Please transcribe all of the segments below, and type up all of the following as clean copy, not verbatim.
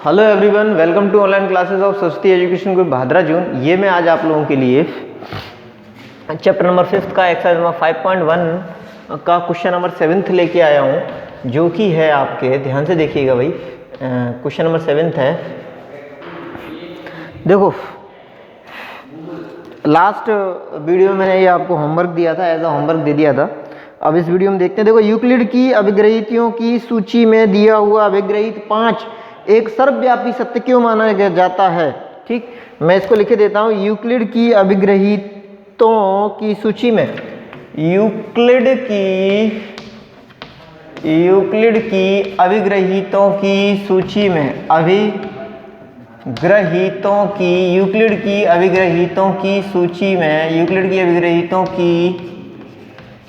Hello everyone, welcome to online classes of Saraswati education group Bhadra June. ये मैं आज आप लोगों के लिए चैप्टर नंबर 5 का एक्सरसाइज नंबर 5.1 का क्वेश्चन नंबर 7 लेके आया हूँ, जो कि है आपके, ध्यान से देखिएगा भाई। क्वेश्चन नंबर 7 है, देखो लास्ट वीडियो में मैंने ये आपको होमवर्क दिया था, एज अ होमवर्क दे दिया था। अब इस वीडियो में देखते हैं। देखो, यूक्लिड की अभिग्रहितियों की सूची में दिया हुआ अभिग्रहित 5 एक सर्वव्यापी सत्य क्यों माना जाता है। ठीक, मैं इसको लिखे देता हूँ। यूक्लिड की अभिग्रहितों की सूची में, यूक्लिड की अभिग्रहितों की सूची में, यूक्लिड की अभिग्रहितों की सूची में, यूक्लिड की अभिग्रहितों की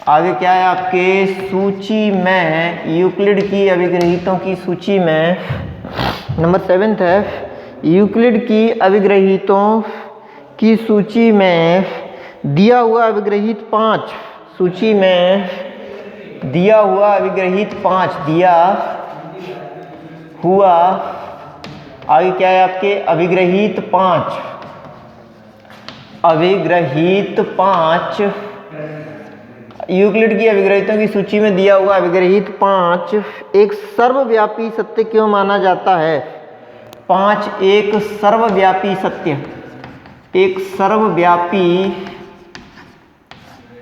आगे क्या है आपके सूची में, यूक्लिड की अभिग्रहितों की सूची में नंबर 7 है। यूक्लिड की अभिग्रहितों की सूची में दिया हुआ अभिग्रहित 5, सूची में दिया हुआ अभिग्रहित 5, दिया हुआ आगे क्या है आपके अभिग्रहित 5 यूक्लिड की अभिग्रहितों की सूची में दिया हुआ अभिग्रहित 5 एक सर्वव्यापी सत्य क्यों माना जाता है। 5 एक सर्वव्यापी सत्य, एक सर्वव्यापी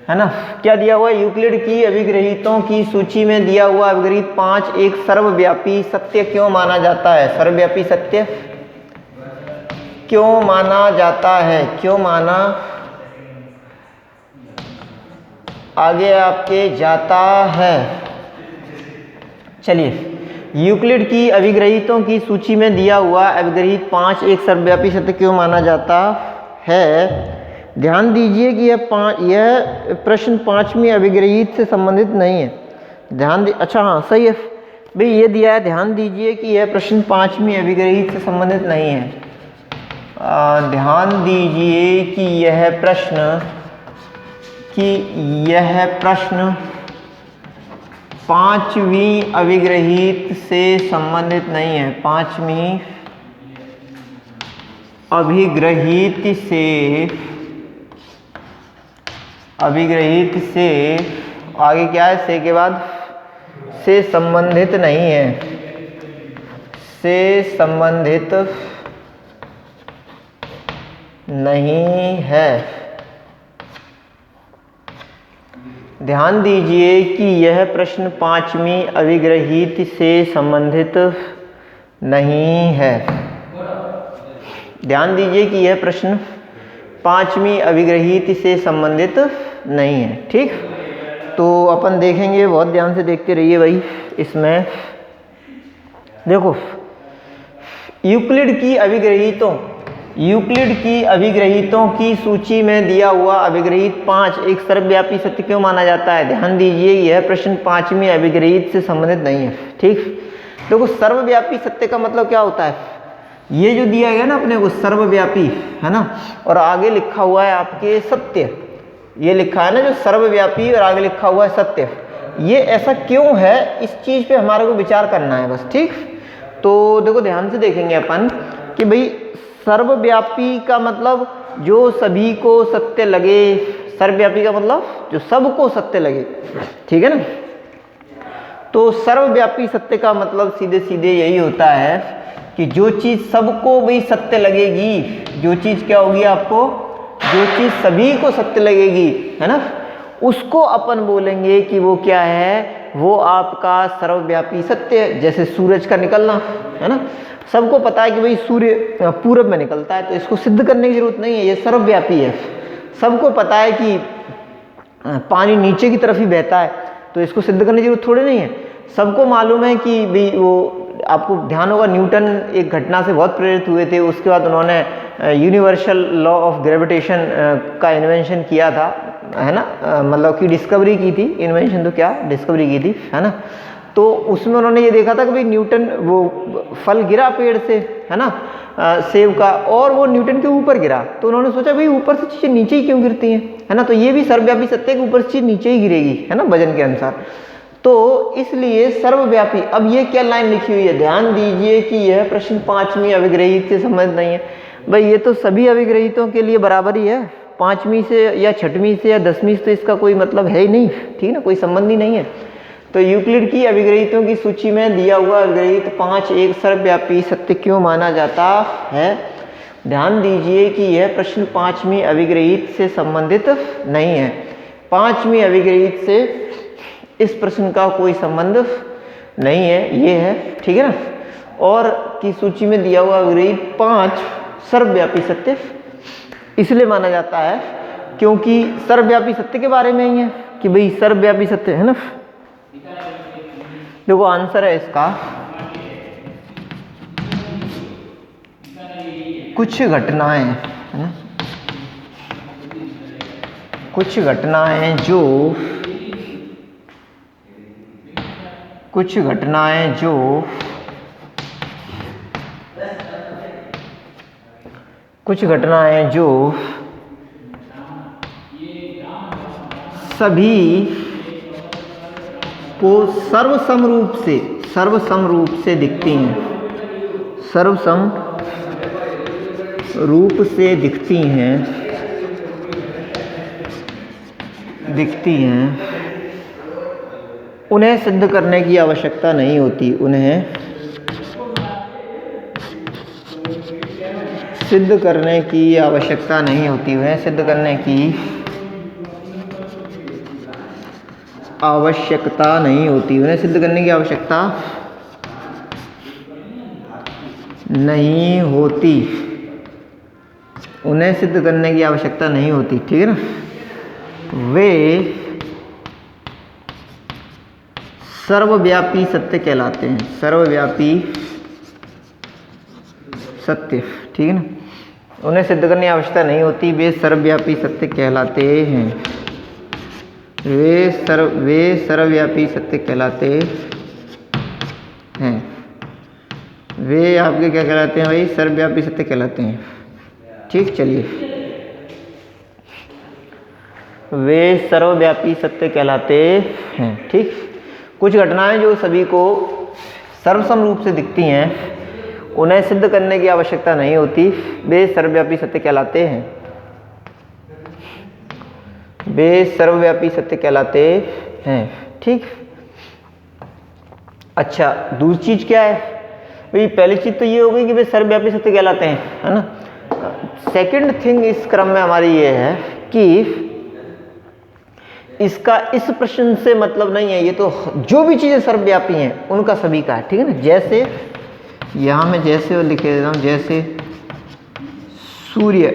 है ना, क्या दिया हुआ है, यूक्लिड की अभिग्रहितों की सूची में दिया हुआ अभिग्रहित 5 एक सर्वव्यापी सत्य क्यों माना जाता है। सर्वव्यापी सत्य क्यों माना जाता है, क्यों माना आगे आपके जाता है। चलिए, यूक्लिड की अभिग्रहितों की सूची में दिया हुआ अभिग्रहित 5 एक सर्वव्यापी सत्य क्यों माना जाता है। ध्यान दीजिए कि यह प्रश्न 5वीं अभिग्रहित से संबंधित नहीं है। अच्छा हाँ, सही है भाई, ये दिया है। ध्यान दीजिए कि यह प्रश्न 5वीं अभिग्रहित से संबंधित नहीं है। ध्यान दीजिए कि यह प्रश्न 5वीं अभिग्रहित से संबंधित नहीं है। 5वीं अभिग्रहित से आगे क्या है, से के बाद से संबंधित नहीं है, से संबंधित नहीं है। ध्यान दीजिए कि यह प्रश्न 5वीं अभिग्रहित से संबंधित नहीं है। ध्यान दीजिए कि यह प्रश्न 5वीं अभिग्रहित से संबंधित नहीं है। ठीक, तो अपन देखेंगे, बहुत ध्यान से देखते रहिए भाई। इसमें देखो, यूक्लिड की अभिग्रहितों की सूची में दिया हुआ अभिग्रहित 5 एक सर्वव्यापी सत्य क्यों माना जाता है। ध्यान दीजिए, यह प्रश्न 5वीं अभिग्रहित से संबंधित नहीं है। ठीक, देखो सर्वव्यापी सत्य का मतलब क्या होता है, ये जो दिया गया ना अपने को सर्वव्यापी है ना, और आगे लिखा हुआ है आपके सत्य, ये लिखा है ना जो सर्वव्यापी और आगे लिखा हुआ है सत्य, ये ऐसा क्यों है, इस चीज पे हमारे को विचार करना है बस। ठीक, तो देखो ध्यान से देखेंगे अपन कि भाई सर्वव्यापी का मतलब जो सभी को सत्य लगे, सर्वव्यापी का मतलब जो सबको सत्य लगे। ठीक है ना, तो सर्वव्यापी सत्य का मतलब सीधे सीधे यही होता है कि जो चीज सबको भी सत्य लगेगी, जो चीज क्या होगी आपको, जो चीज सभी को सत्य लगेगी है ना, उसको अपन बोलेंगे कि वो क्या है, वो आपका सर्वव्यापी सत्य है। जैसे सूरज का निकलना है ना, सबको पता है कि भाई सूर्य पूरब में निकलता है, तो इसको सिद्ध करने की जरूरत नहीं है, ये सर्वव्यापी है। सबको पता है कि पानी नीचे की तरफ ही बहता है, तो इसको सिद्ध करने की जरूरत थोड़ी नहीं है। सबको मालूम है कि भाई वो, आपको ध्यान होगा न्यूटन एक घटना से बहुत प्रेरित हुए थे, उसके बाद उन्होंने यूनिवर्सल लॉ ऑफ ग्रेविटेशन का इन्वेंशन किया था, है ना, मतलब कि डिस्कवरी की थी, इन्वेंशन तो क्या, डिस्कवरी की थी, है ना। तो उसमें उन्होंने ये देखा था कि भाई न्यूटन, वो फल गिरा पेड़ से, है ना, सेब का, और वो न्यूटन के ऊपर गिरा, तो उन्होंने सोचा भाई ऊपर से चीजें नीचे ही क्यों गिरती हैं, है ना। तो ये भी सर्वव्यापी सत्य है कि ऊपर से चीज नीचे ही गिरेगी, है ना, वजन के अनुसार। तो इसलिए सर्वव्यापी, अब ये क्या लाइन लिखी हुई है, ध्यान दीजिए कि यह प्रश्न 5वीं अभिग्रहित से संबंधित नहीं है। भाई ये तो सभी अभिग्रहितों के लिए बराबर ही है, 5वीं से या 6वीं से या 10वीं से, तो इसका कोई मतलब है ही नहीं, ठीक ना, कोई संबंध ही नहीं है। तो यूक्लिड की अभिग्रहितों की सूची में दिया हुआ अभिग्रहित 5 एक सर्वव्यापी सत्य क्यों माना जाता है। ध्यान दीजिए कि यह प्रश्न 5वीं अभिग्रहित से संबंधित नहीं है, 5वीं अभिग्रहित से इस प्रश्न का कोई संबंध नहीं है, ये है, ठीक है ना। और की सूची में दिया हुआ अभिग्रहित 5 सर्वव्यापी सत्य इसलिए माना जाता है क्योंकि सर्वव्यापी सत्य के बारे में ही है कि भाई सर्वव्यापी सत्य है ना। देखो आंसर है इसका, कुछ घटनाएं है ना, कुछ घटनाएं जो सभी को सर्वसम रूप से दिखती हैं, सर्वसम रूप से दिखती हैं, उन्हें सिद्ध करने की आवश्यकता नहीं होती, उन्हें सिद्ध करने की आवश्यकता नहीं होती, उन्हें सिद्ध करने की आवश्यकता नहीं होती, उन्हें सिद्ध करने की आवश्यकता नहीं होती, उन्हें सिद्ध करने की आवश्यकता नहीं होती, ठीक है ना। वे सर्वव्यापी सत्य कहलाते हैं, सर्वव्यापी सत्य, ठीक है ना, उन्हें सिद्ध करने की आवश्यकता नहीं होती, वे सर्वव्यापी सत्य कहलाते हैं, वे सर्वव्यापी सत्य कहलाते हैं, वे आपके क्या कहलाते हैं भाई, सर्वव्यापी सत्य कहलाते हैं, ठीक। चलिए, वे सर्वव्यापी सत्य कहलाते हैं, ठीक। कुछ घटनाएं जो सभी को सर्वसम रूप से दिखती हैं, उन्हें सिद्ध करने की आवश्यकता नहीं होती, वे सर्वव्यापी सत्य कहलाते हैं, वे सर्वव्यापी सत्य कहलाते हैं, ठीक। अच्छा, दूसरी चीज क्या है भाई, पहली चीज तो ये हो गई कि वे सर्वव्यापी सत्य कहलाते हैं, है ना। सेकंड थिंग इस क्रम में हमारी ये है कि इसका इस प्रश्न से मतलब नहीं है, ये तो जो भी चीजें सर्वव्यापी हैं उनका सभी का है, ठीक है ना। जैसे यहां मैं जैसे लिख देता हूं, जैसे सूर्य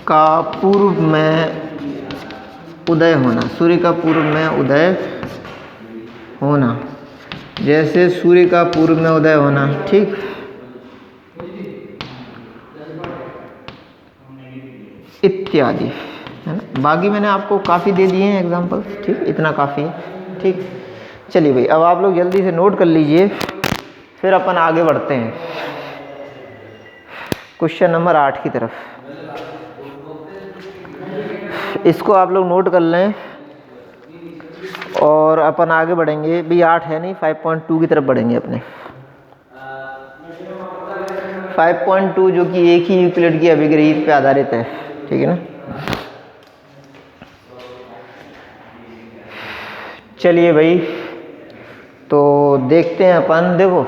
का पूर्व में उदय होना, सूर्य का पूर्व में उदय होना, जैसे सूर्य का पूर्व में उदय होना, ठीक। इत्यादि, है ना। बाकी मैंने आपको काफ़ी दे दिए हैं एग्जाम्पल्स, ठीक, इतना काफ़ी है, ठीक। चलिए भाई, अब आप लोग जल्दी से नोट कर लीजिए, फिर अपन आगे बढ़ते हैं क्वेश्चन नंबर 8 की तरफ। इसको आप लोग नोट कर लें और अपन आगे बढ़ेंगे भाई, 8 है नहीं, 5.2 की तरफ बढ़ेंगे अपने। 5.2 जो कि एक ही यूक्लिड की अभिग्रहित पे आधारित है, ठीक है ना। चलिए भाई, तो देखते हैं अपन, देखो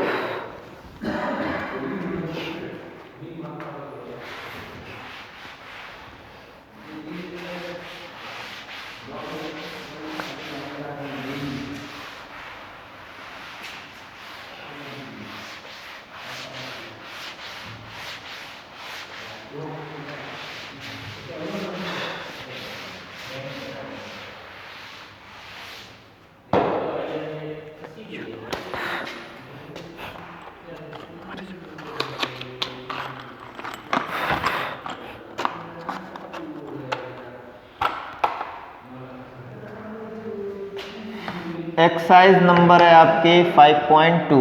एक्सरसाइज नंबर है आपके 5.2।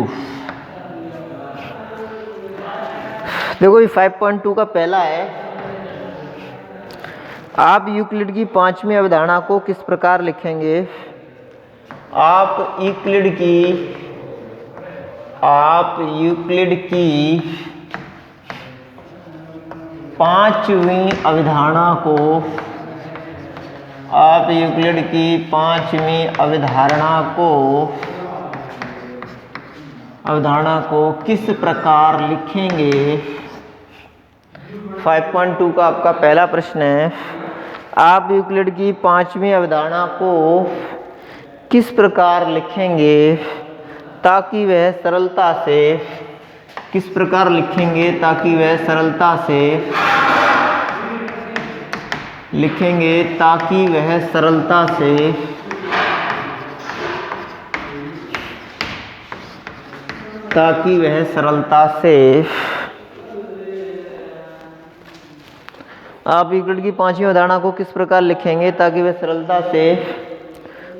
देखो ये 5.2 का पहला है, आप यूक्लिड की पांचवी अवधारणा को किस प्रकार लिखेंगे? आप यूक्लिड की पांचवी अवधारणा को किस प्रकार लिखेंगे? 5.2 का आपका पहला प्रश्न है, आप यूक्लिड की पांचवी अवधारणा को किस प्रकार लिखेंगे ताकि वह सरलता से आप यूक्लिड की पांचवी अवधारणा को किस प्रकार लिखेंगे ताकि वह सरलता से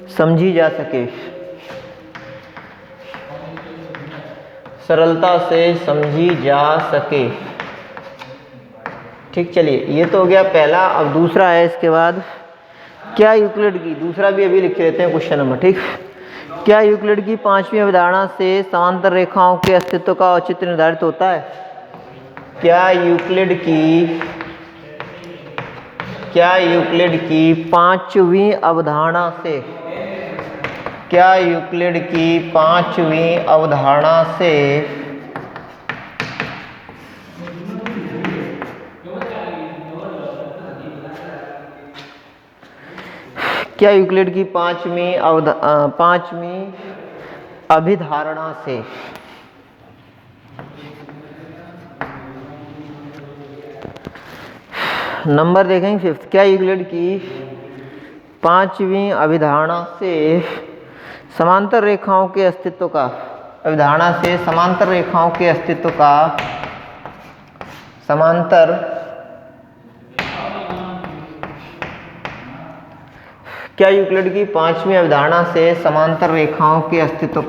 समझी जा सके। ठीक, चलिए ये तो हो गया पहला। अब दूसरा है इसके बाद, क्या यूक्लिड की, दूसरा भी अभी लिख लेते हैं क्वेश्चन नंबर। ठीक, क्या यूक्लिड की पांचवी अवधारणा से समांतर रेखाओं के अस्तित्व का औचित्य निर्धारित होता है? क्या यूक्लिड की पांचवी अवधारणा से अभिधारणा से नंबर देखेंगे फिफ्थ, क्या यूक्लिड की पांचवी अभिधारणा से समांतर रेखाओं के अस्तित्व का क्या यूक्लिड की पांचवी अवधारणा से समांतर रेखाओं के अस्तित्व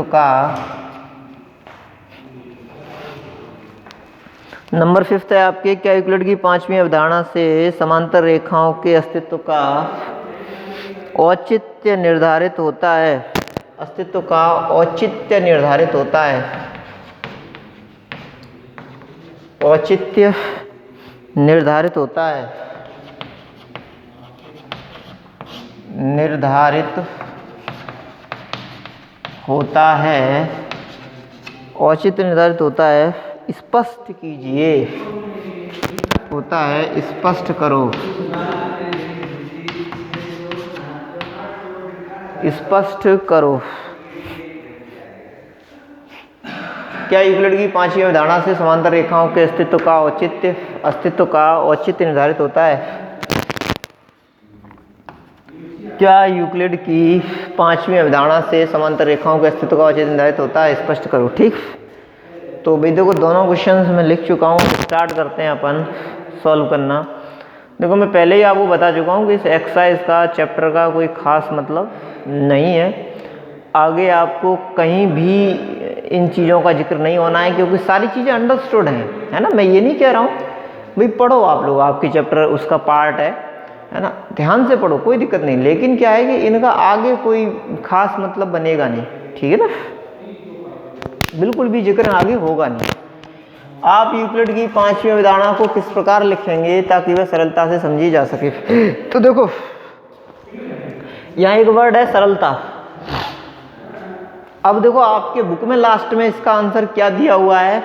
का नंबर फिफ्थ है आपके, क्या यूक्लिड की पांचवी अवधारणा से समांतर रेखाओं के अस्तित्व का औचित्य निर्धारित होता है? औचित्य निर्धारित होता है, स्पष्ट कीजिए। स्पष्ट करो। क्या यूक्लिड की पांचवी अवधारणा से समांतर रेखाओं के अस्तित्व का औचित्य निर्धारित होता है? क्या यूक्लिड की पांचवी अवधारणा से समांतर रेखाओं के अस्तित्व का औचित्य निर्धारित होता है? स्पष्ट करो। ठीक, तो भाई देखो दोनों क्वेश्चंस मैं लिख चुका हूँ। स्टार्ट करते हैं अपन सॉल्व करना। देखो मैं पहले ही आपको बता चुका हूँ कि इस एक्सरसाइज का, चैप्टर का कोई खास मतलब नहीं है। आगे आपको कहीं भी इन चीज़ों का जिक्र नहीं होना है क्योंकि सारी चीज़ें अंडरस्टूड हैं, है ना। मैं ये नहीं कह रहा हूँ भाई पढ़ो आप लोग, आपकी चैप्टर उसका पार्ट है ना, ध्यान से पढ़ो, कोई दिक्कत नहीं। लेकिन क्या है कि इनका आगे कोई खास मतलब बनेगा नहीं, ठीक है ना, बिल्कुल भी जिक्र आगे होगा नहीं। आप यूक्लिड की पांचवी अवधारणा को किस प्रकार लिखेंगे ताकि वह सरलता से समझी जा सके? तो देखो यहाँ एक वर्ड है सरलता। अब देखो आपके बुक में लास्ट में इसका आंसर क्या दिया हुआ है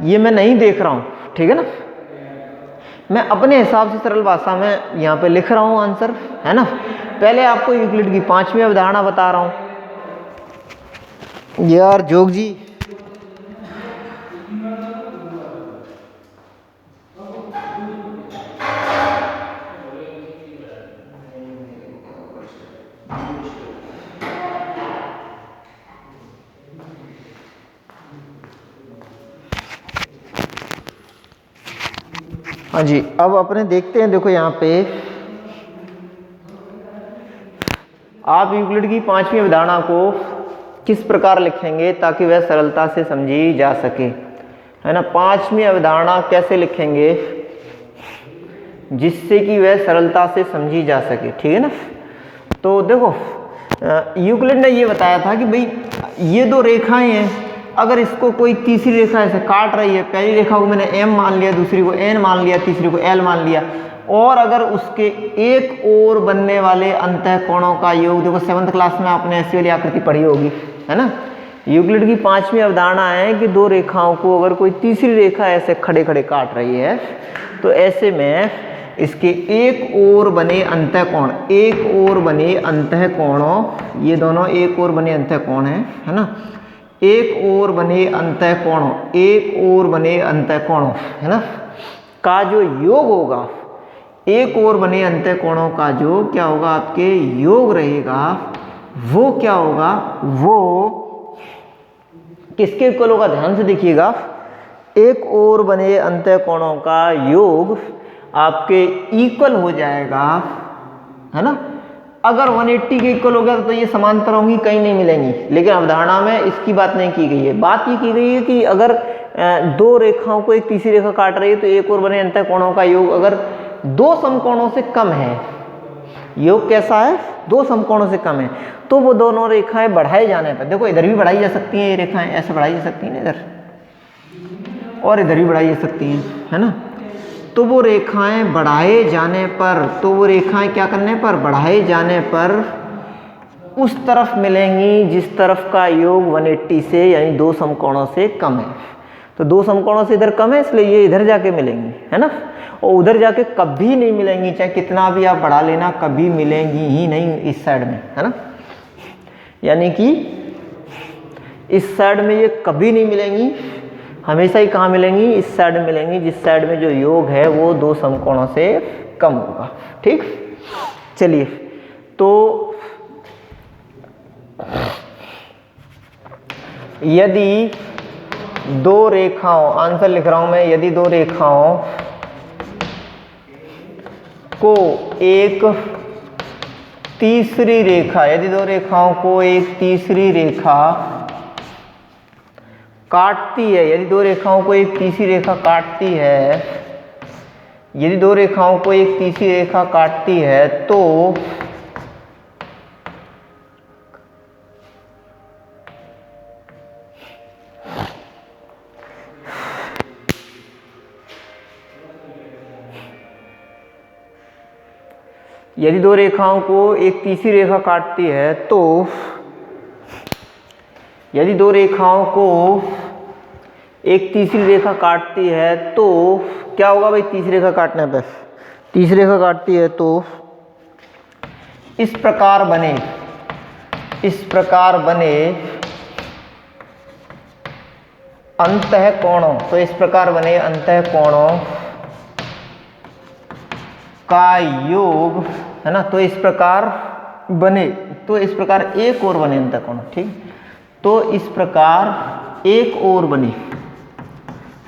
ये मैं नहीं देख रहा हूँ, ठीक है ना। मैं अपने हिसाब से सरल भाषा में यहाँ पे लिख रहा हूँ आंसर, है ना। पहले आपको यूक्लिड की पांचवी अवधारणा बता रहा हूँ। यार जोग जी, हाँ जी, अब अपने देखते हैं। देखो यहाँ पे आप यूक्लिड की पांचवी अवधारणा को किस प्रकार लिखेंगे ताकि वह सरलता से समझी जा सके, है ना। पांचवी अवधारणा कैसे लिखेंगे जिससे कि वह सरलता से समझी जा सके, ठीक है ना। तो देखो यूक्लिड ने ये बताया था कि भाई ये दो रेखाएं हैं, अगर इसको कोई तीसरी रेखा ऐसे काट रही है, पहली रेखा को मैंने m मान लिया, दूसरी को n मान लिया, तीसरी को l मान लिया, और अगर उसके एक ओर बनने वाले अंतःकोणों का योग, देखो 7th क्लास में आपने ऐसी वाली आकृति पढ़ी होगी, है ना। यूक्लिड की पांचवी अवधारणा है कि दो रेखाओं को अगर कोई तीसरी रेखा ऐसे खड़े खड़े काट रही है तो ऐसे में इसके एक ओर बने अंतःकोण, एक ओर बने अंतःकोणों, ये दोनों एक ओर बने अंतःकोण है ना, एक ओर बने अंतःकोणों, एक ओर बने अंतःकोणों, है ना, का जो योग होगा, एक ओर बने अंतःकोणों का जो क्या होगा आपके योग रहेगा, वो क्या होगा, वो किसके इक्वल होगा, ध्यान से देखिएगा। एक ओर बने अंतःकोणों का योग आपके इक्वल हो जाएगा, है ना। अगर 180 के इक्वल हो गया तो ये समांतर होंगी, कहीं नहीं मिलेंगी, लेकिन अवधारणा में इसकी बात नहीं की गई है। बात ये की गई है कि अगर दो रेखाओं को एक तीसरी रेखा काट रही है तो एक ओर बने अंतःकोणों का योग अगर दो समकोणों से कम है, योग कैसा है, दो समकोणों से कम है, तो वो दोनों रेखाएं बढ़ाए जाने पर, देखो इधर भी बढ़ाई जा सकती हैं, ये रेखाएं ऐसे बढ़ाई जा सकती हैं इधर, और इधर भी बढ़ाई जा सकती हैं, है ना। तो वो रेखाएं बढ़ाए जाने पर, तो वो रेखाएं क्या करने पर, बढ़ाए जाने पर उस तरफ मिलेंगी जिस तरफ का योग 180 से यानी दो समकोणों से कम है। तो दो समकोणों से इधर कम है इसलिए ये इधर जाके मिलेंगी, है ना, और उधर जाके कभी नहीं मिलेंगी, चाहे कितना भी आप बढ़ा लेना, कभी मिलेंगी ही नहीं इस साइड में, है ना। यानी कि इस साइड में ये कभी नहीं मिलेंगी, हमेशा ही कहाँ मिलेंगी, इस साइड में मिलेंगी जिस साइड में जो योग है वो दो समकोणों से कम होगा, ठीक। चलिए, तो यदि दो रेखाओं, आंसर लिख रहा हूं मैं, यदि दो रेखाओं को एक तीसरी रेखा, यदि दो रेखाओं को एक तीसरी रेखा काटती है, यदि दो रेखाओं को एक तीसरी रेखा काटती है, यदि दो रेखाओं को एक तीसरी रेखा काटती है तो यदि दो रेखाओं को एक तीसरी रेखा काटती है तो यदि दो रेखाओं को एक तीसरी रेखा काटती है तो क्या होगा भाई, तीसरी रेखा काटने पर, तीसरी रेखा काटती है तो इस प्रकार बने, इस प्रकार बने अंतःकोणों, तो इस प्रकार बने अंतःकोणों का योग, है ना, तो इस प्रकार बने, तो इस प्रकार एक और बने अंतःकोण, ठीक। तो इस प्रकार एक और बने,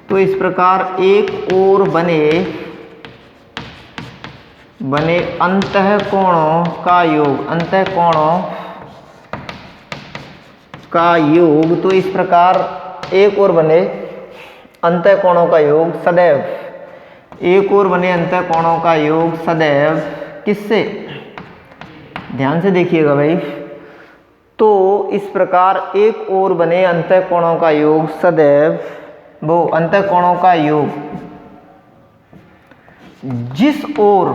तो इस प्रकार एक और बने बने अंतःकोणों का योग, अंतःकोणों का योग, तो इस प्रकार एक और बने अंतःकोणों का योग सदैव, एक और बने अंतःकोणों का योग सदैव किससे, ध्यान से देखिएगा भाई। तो इस प्रकार एक और बने अंतःकोणों का योग सदैव, वो अंतःकोणों का योग जिस ओर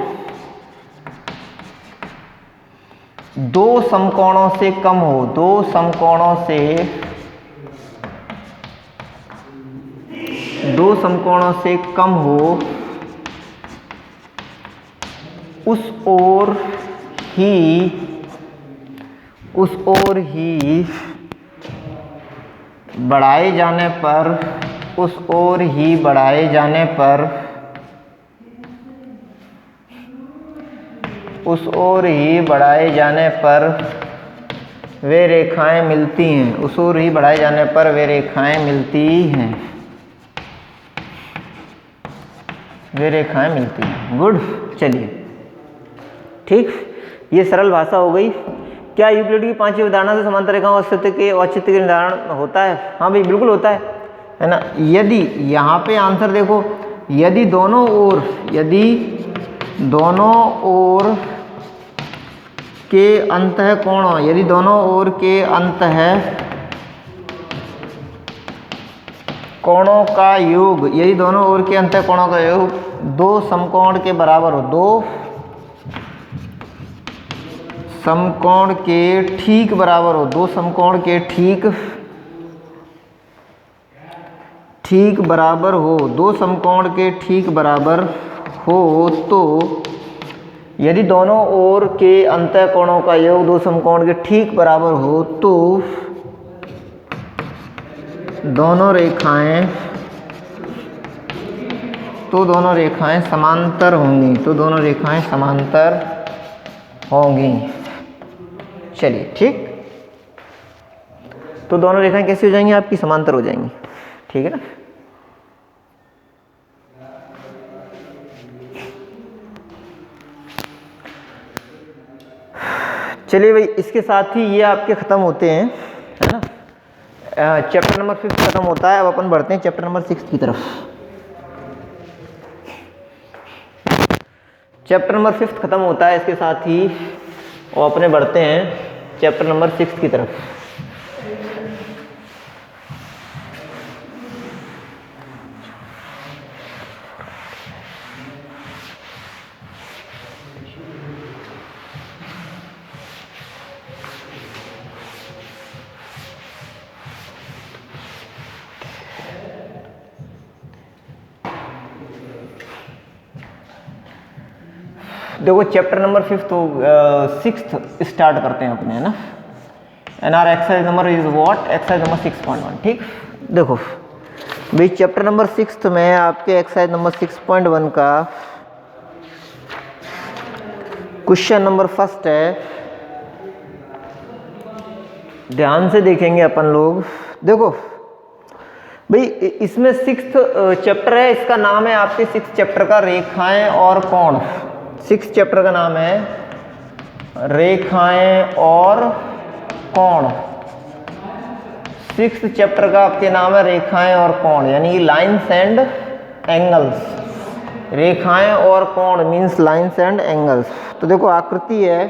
दो समकोणों से कम हो, दो समकोणों से, दो समकोणों से कम हो, उस ओर ही बढ़ाए जाने पर, उस ओर ही बढ़ाए जाने पर, उस ओर ही बढ़ाए जाने पर वे रेखाएं मिलती हैं, उस ओर ही बढ़ाए जाने पर वे रेखाएं मिलती हैं, वे रेखाएं मिलती हैं। गुड, चलिए ठीक, ये सरल भाषा हो गई। क्या यूक्लिड की पांचवी अवधारणा से समांतर रेखाओं के अस्तित्व के औचित्य के निर्धारण होता है? हाँ भाई बिल्कुल होता है ना। यदि यहाँ पे आंसर देखो, यदि दोनों ओर के अंतःकोणों, यदि दोनों ओर के अंतःकोणों का योग, यदि दोनों ओर के अंतःकोणों का योग दो समकोण के बराबर हो, दो समकोण के ठीक बराबर हो, दो समकोण के ठीक बराबर हो, दो समकोण के ठीक बराबर हो, तो यदि दोनों ओर के अंतःकोणों का योग दो समकोण के ठीक बराबर हो तो दोनों रेखाएं समांतर होंगी, चलिए ठीक। तो दोनों रेखाएं कैसी हो जाएंगी आपकी? समांतर हो जाएंगी, ठीक है ना। चलिए भाई, इसके साथ ही ये आपके खत्म होते हैं, है ना। चैप्टर नंबर 5 खत्म होता है। अब अपन बढ़ते हैं चैप्टर नंबर 6 की तरफ। चैप्टर नंबर 5 खत्म होता है इसके साथ ही, और अपने बढ़ते हैं चैप्टर नंबर 6 की तरफ। देखो चैप्टर नंबर 6 स्टार्ट करते हैं अपने, है ना। And are exercise number is what? Exercise number 6.1। ठीक, देखो भाई चैप्टर नंबर 6 में आपके एक्सरसाइज नंबर 6.1 का क्वेश्चन नंबर फर्स्ट है। ध्यान से देखेंगे अपन लोग। देखो भाई इसमें 6th चैप्टर है, इसका नाम है आपके 6th चैप्टर का रेखाएं और कोण। 6th चैप्टर का नाम है रेखाएं और कोण। 6th चैप्टर का आपके नाम है रेखाएं और कोण, यानी लाइन्स एंड एंगल्स। रेखाएं और कोण मीन्स लाइन्स एंड एंगल्स। तो देखो आकृति है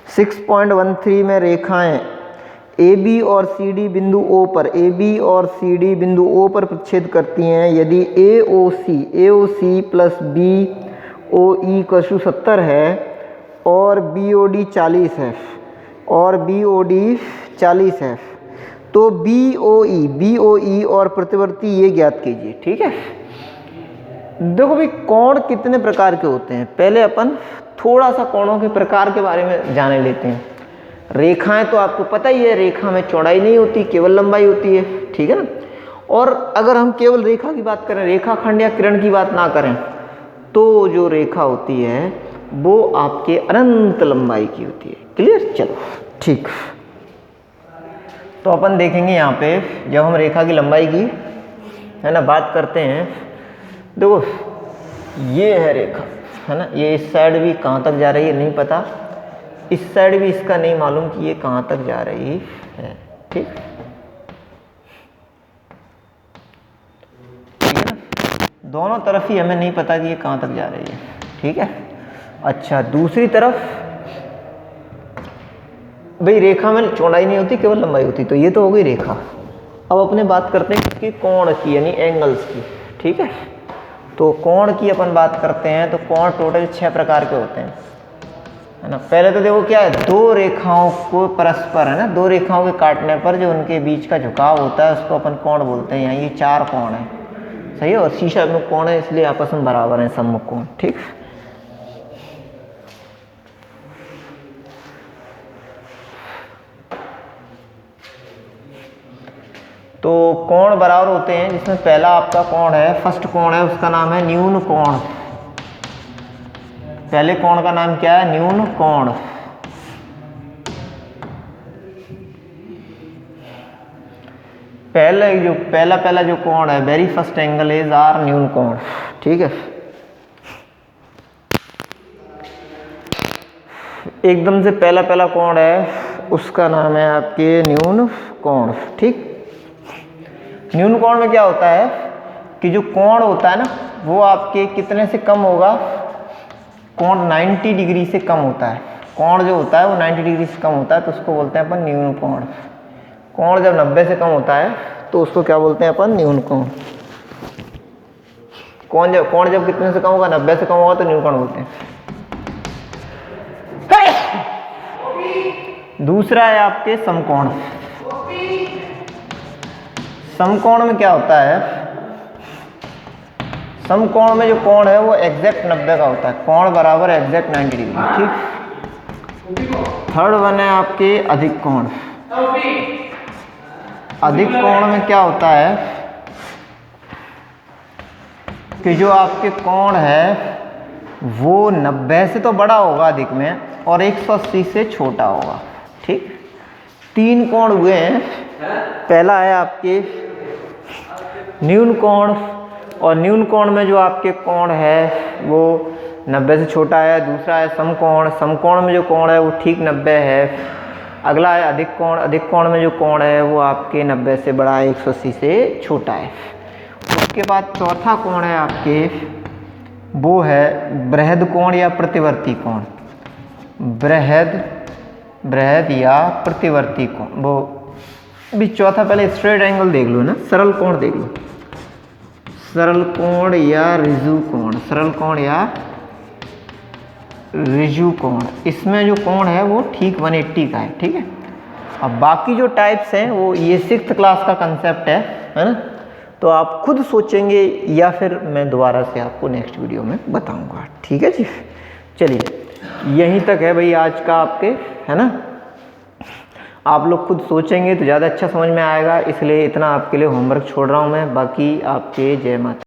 6.13 में रेखाएं AB और CD बिंदु O पर, AB और CD बिंदु O पर प्रतिच्छेद करती हैं। यदि AOC प्लस BOE का 70 है और BOD 40 है तो BOE और प्रतिवर्ती ये ज्ञात कीजिए। ठीक है, देखो भाई कोण कितने प्रकार के होते हैं, पहले अपन थोड़ा सा कोणों के प्रकार के बारे में जाने लेते हैं। रेखाएं तो आपको पता ही है, रेखा में चौड़ाई नहीं होती, केवल लंबाई होती है। ठीक है ना। और अगर हम केवल रेखा की बात करें, रेखाखंड या किरण की बात ना करें, तो जो रेखा होती है वो आपके अनंत लंबाई की होती है। क्लियर? चलो ठीक। तो अपन देखेंगे यहाँ पे जब हम रेखा की लंबाई की, है ना, बात करते हैं। देखो ये है रेखा, है ना, ये इस साइड भी कहाँ तक जा रही है नहीं पता, इस साइड भी इसका नहीं मालूम कि ये कहाँ तक जा रही है। ठीक है ना, दोनों तरफ ही हमें नहीं पता कि ये कहाँ तक जा रही है। ठीक है। अच्छा, दूसरी तरफ भाई रेखा में चौड़ाई नहीं होती, केवल लंबाई होती। तो ये तो हो गई रेखा। अब अपने बात करते हैं इसकी कोण की, यानी एंगल्स की। ठीक है, तो कोण की अपन बात करते हैं तो कोण टोटल 6 प्रकार के होते हैं, है ना। पहले तो देखो क्या है, दो रेखाओं को परस्पर, है ना, दो रेखाओं के काटने पर जो उनके बीच का झुकाव होता है उसको अपन कोण बोलते हैं। यहाँ ये 4 कोण है, सही है, और शीशा में कोण है इसलिए आपस में बराबर है, सम्मुख कोण। ठीक, तो कोण बराबर होते हैं, जिसमें पहला आपका कोण है, फर्स्ट कोण है, उसका नाम है न्यून कोण। पहले कोण का नाम क्या है? न्यून कोण। पहला जो कोण है, very first angle is our न्यून कोण। ठीक है, एकदम से पहला पहला कोण है उसका नाम है आपके न्यून कोण। ठीक, न्यून कोण में क्या होता है कि जो कोण होता है ना वो आपके कितने से कम होगा, कोण 90 डिग्री से कम होता है। कोण जो होता है वो 90 डिग्री से कम होता है तो उसको बोलते हैं अपन न्यून कोण। कोण जब 90 से कम होता है तो उसको क्या बोलते हैं अपन, न्यून कोण। कोण जब कितने से कम होगा, 90 से कम होगा तो न्यून कोण बोलते हैं। दूसरा है आपके समकोण। समकोण में क्या होता है, समकोण में जो कोण है वो एग्जैक्ट 90 का होता है, कोण बराबर एग्जैक्ट 90 डिग्री। ठीक, थर्ड वन है आपके अधिक कोण। अधिक कोण में क्या होता है कि जो आपके कोण है वो 90 से तो बड़ा होगा अधिक में और 180 से छोटा होगा। ठीक, 3 कोण हुए हैं। पहला है आपके न्यून कोण, और न्यून कोण में जो आपके कोण है वो 90 से छोटा है। दूसरा है समकोण, समकोण में जो कोण है वो ठीक 90 है। अगला है अधिक कोण, अधिक कोण में जो कोण है वो आपके 90 से बड़ा है, 180 से छोटा है। उसके बाद चौथा कोण है आपके, वो है बृहद कोण या प्रतिवर्ती कोण। बृहद या प्रतिवर्ती कोण, वो भी चौथा। पहले स्ट्रेट एंगल देख लो ना, सरल कोण देख लो, सरल कोण या ऋजु कोण, सरल कोण या ऋजु कोण। इसमें जो कोण है वो ठीक 180 का है। ठीक है, अब बाकी जो टाइप्स हैं वो ये 6th क्लास का कंसेप्ट है ना, तो आप खुद सोचेंगे या फिर मैं दोबारा से आपको नेक्स्ट वीडियो में बताऊंगा। ठीक है जी, चलिए यहीं तक है भाई आज का आपके, है ना। आप लोग खुद सोचेंगे तो ज़्यादा अच्छा समझ में आएगा, इसलिए इतना आपके लिए होमवर्क छोड़ रहा हूँ मैं। बाकी आपके जय माता।